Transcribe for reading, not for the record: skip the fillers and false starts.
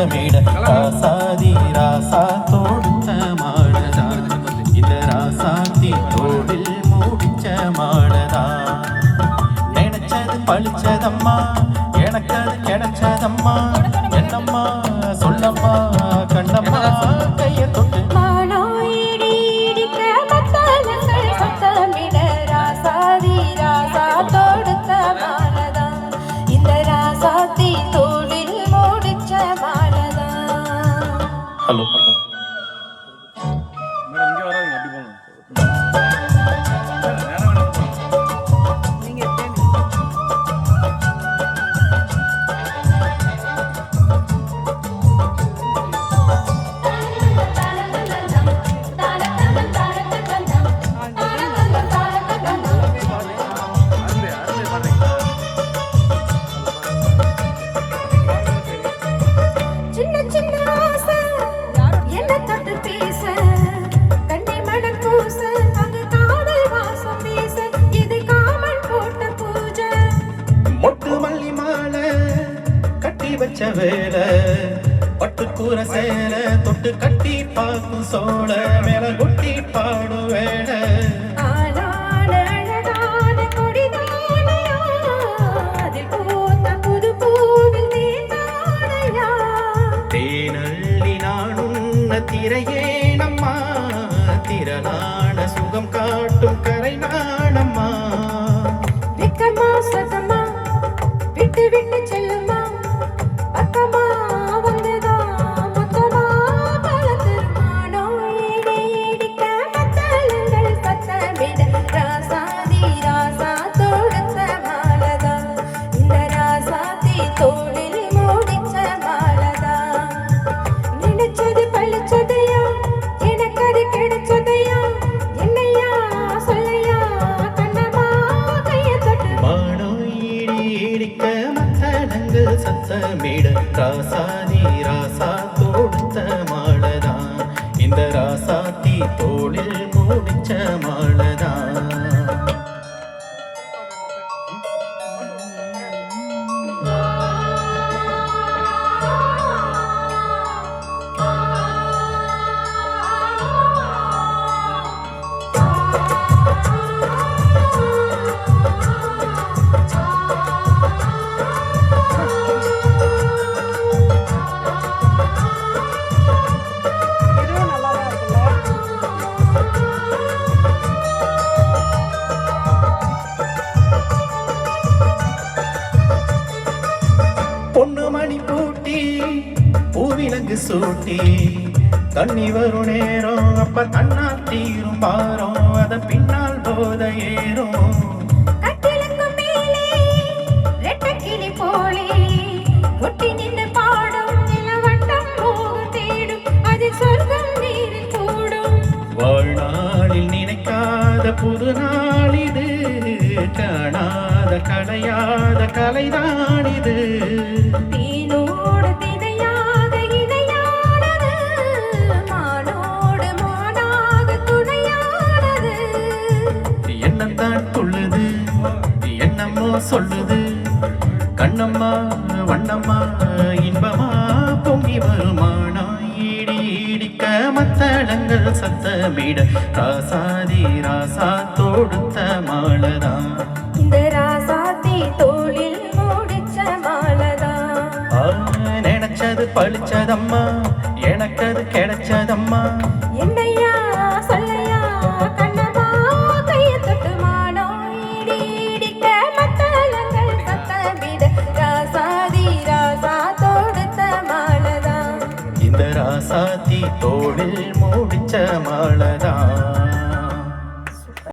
சத்தமிட ராசாதி ராசா தொடுத்த மாடதா இந்த ராசாத்தி தோடில் மூடிச்ச மாடதா நினைச்சது பழிச்சதம்மா எனக்கு அது கிடைச்சதம்மா என்னம்மா சொல்லம்மா கண்ணம்மா கைய தொட்டு ஹலோ வச்ச வேல பட்டு கூற சேல தொட்டு கட்டி பார்க்கும் சோழ மேல கொட்டி பாடு வேட தேனள்ளி நானுன்ன திரையே நம்மா திரளான சுகம் காட்டும் கரை நாணம்மா விக்கமா சதமா விட்டு விட்டு செல்லுமா சத்தமிட ராசாதி ராசா தொடுத்த மாளதா இந்த ராசாத்தி தோளில் மூடிச்ச மாளதா பொண்ணு மணி பூட்டி பூவிலங்கு சூட்டி தண்ணி வரும் நேரம் அப்ப தன்னா தீரும் பாரம் அத பின்னால் போத ஏறும் வாழ்நாளில் நினைக்காத புது நாளிது காணாத கலையாத கலைதானிது தீனோடு திணையாக இணையானது மானோடு மானாக துணையானது என்னத்தான் துள்ளுது என்னமோ சொல்லுது கண்ணம்மா வண்ணம்மா இன்பமா பொங்கி வருமானா இடி இடிக்க மத்தளங்கள் சத்தமிட ராசாதி ராசா தொடுத்த மாளதா இந்த ராசாத்தி தோளில் மூடிச்ச மாளதா நினைச்சது பழிச்சதம்மா எனக்கு அது கிடைச்சதம்மா என்னையா சொல்லையா கண்ணம்மா கைய தொட்டு மானோ இடி இடிக்க மத்தளங்கள் சத்தமிட ராசாதி ராசா தொடுத்த மாளதா இந்த ராசாத்தி தோளில் மூடிச்ச மாளதா